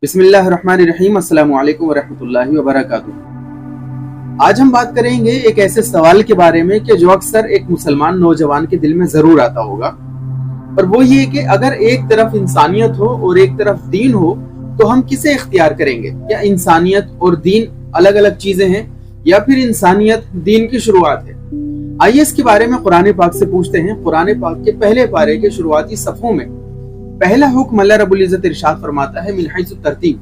बिस्मिल्लाहिर्रहमानिर्रहीम। अस्सलामु अलैकुम वरहमतुल्लाहि वबरकातुहू। आज हम बात करेंगे एक ऐसे सवाल के बारे में कि जो अक्सर एक मुसलमान नौजवान के दिल में जरूर आता होगा, और वो ये कि अगर एक तरफ इंसानियत हो और एक तरफ दीन हो तो हम किसे इख्तियार करेंगे? क्या इंसानियत और दीन अलग अलग चीजें हैं या फिर इंसानियत दीन की शुरुआत है? आइए इसके बारे में कुरान पाक से पूछते हैं। कुरान पाक के पहले पारे के शुरुआती सफ़ों में पहला हुक्म अल्लाह रब्बुल इज्जत इरशाद फरमाता है मिन हैसु तरतीब,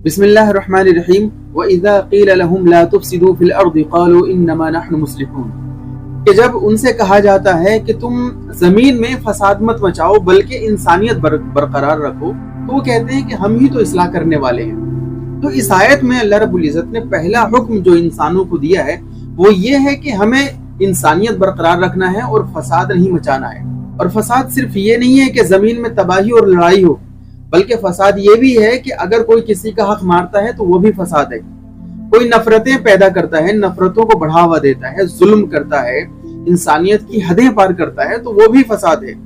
बिस्मिल्लाहिर्रहमानिर्रहीम, व इज़ा क़ील लहुम ला तुफ़सिदू फ़िल अर्दि क़ालू इन्नमा नहनु मुस्लिहून। कि जब उनसे कहा जाता है कि तुम जमीन में फसाद मत मचाओ बल्कि इंसानियत बरकरार रखो, तो वो कहते हैं कि हम ही तो इस्लाह करने वाले हैं। तो इस आयत में अल्लाह रब्बुल इज्जत ने पहला हुक्म जो इंसानों को दिया है वो ये है कि हमें इंसानियत बरकरार रखना है और फसाद नहीं मचाना है। और फसाद सिर्फ ये नहीं है कि जमीन में तबाही और लड़ाई हो, बल्कि फसाद ये भी है कि अगर कोई किसी का हक मारता है तो वो भी फसाद है। कोई नफरतें पैदा करता है, नफरतों को बढ़ावा देता है, जुल्म करता है, इंसानियत की हदें पार करता है, तो वो भी फसाद है।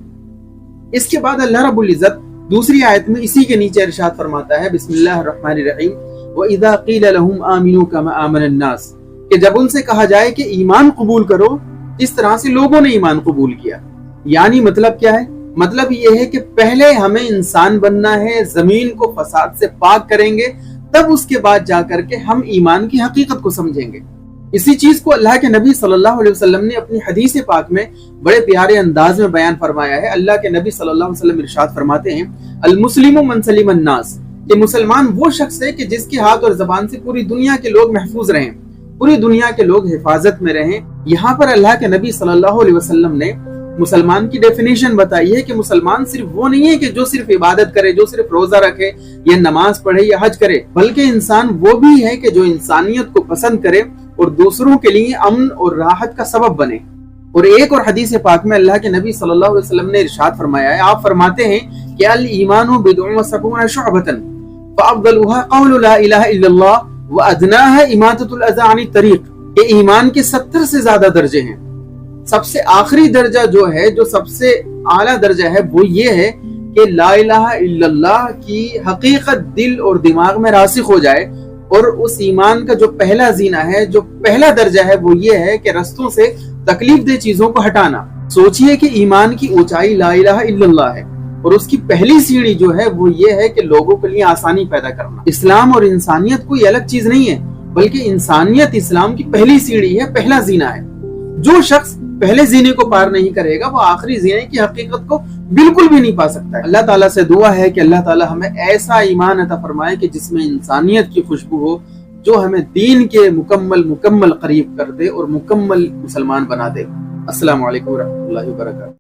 इसके बाद अल्लाह रब्बुल इज्जत दूसरी आयत में इसी के नीचे इरशाद फरमाता है बिस्मिल्लाहिर्रहमानिर्रहीम, व इज़ा क़ील लहुम आमिनू कमा आमनन नास, कि जब उनसे कहा जाए कि ईमान कबूल करो जिस तरह से लोगों ने ईमान कबूल किया। यानी मतलब क्या है? मतलब ये है कि पहले हमें इंसान बनना है, जमीन को फसाद से पाक करेंगे, तब उसके बाद जाकर के हम ईमान की हकीकत को समझेंगे। इसी चीज को अल्लाह के नबी सल्लल्लाहु अलैहि वसल्लम ने अपनी हदीस पाक में बड़े प्यारे अंदाज में बयान फरमाया है। अल्लाह के नबी सल्लल्लाहु अलैहि वसल्लम इरशाद फरमाते हैं, अल मुस्लिमु मन सलिमन नास, कि मुसलमान वो शख्स है कि जिसके हाथ और जबान से पूरी दुनिया के लोग महफूज रहें, पूरी दुनिया के लोग हिफाजत में रहें। यहाँ पर अल्लाह के नबी सल्लल्लाहु अलैहि वसल्लम ने मुसलमान की डेफिनेशन बताई है कि मुसलमान सिर्फ वो नहीं है कि जो सिर्फ इबादत करे, जो सिर्फ रोजा रखे या नमाज पढ़े या हज करे, बल्कि इंसान वो भी है कि जो इंसानियत को पसंद करे और दूसरों के लिए अमन और राहत का सबब बने। और एक और हदीस पाक में अल्लाह के नबी सल्लल्लाहु अलैहि वसल्लम ने इरशाद फरमाया है, आप फरमाते हैं कि अल ईमानु बिदउन व सबऊन शुअबतन फअफदलुहा क़ौलु ला इलाहा इल्लल्लाह व अदनाहा इमाततुल अज़ा अनित तरीक़, के ईमान के 70 से ज्यादा दर्जे हैं। सबसे आखिरी दर्जा जो है, जो सबसे आला दर्जा है, वो ये है कि ला इलाहा इल्लल्लाह की हकीकत दिल और दिमाग में रासिख हो जाए। और उस ईमान का जो पहला जीना है, जो पहला दर्जा है, वो ये है कि रस्तों से तकलीफ दे चीजों को हटाना। सोचिए कि ईमान की ऊंचाई ला इलाहा इल्लल्लाह है, और उसकी पहली सीढ़ी जो है वो ये है कि लोगों के लिए आसानी पैदा करना। इस्लाम और इंसानियत कोई अलग चीज नहीं है, बल्कि इंसानियत इस्लाम की पहली सीढ़ी है, पहला जीना है। जो शख्स पहले जीने को पार नहीं करेगा वो आखिरी जीने की हकीकत को बिल्कुल भी नहीं पा सकता है। अल्लाह ताला से दुआ है कि अल्लाह ताला हमें ऐसा ईमान अता फरमाए कि जिसमें इंसानियत की खुशबू हो, जो हमें दीन के मुकम्मल करीब कर दे और मुकम्मल मुसलमान बना दे। अस्सलामु अलैकुम व रहमतुल्लाहि व बरकातहू।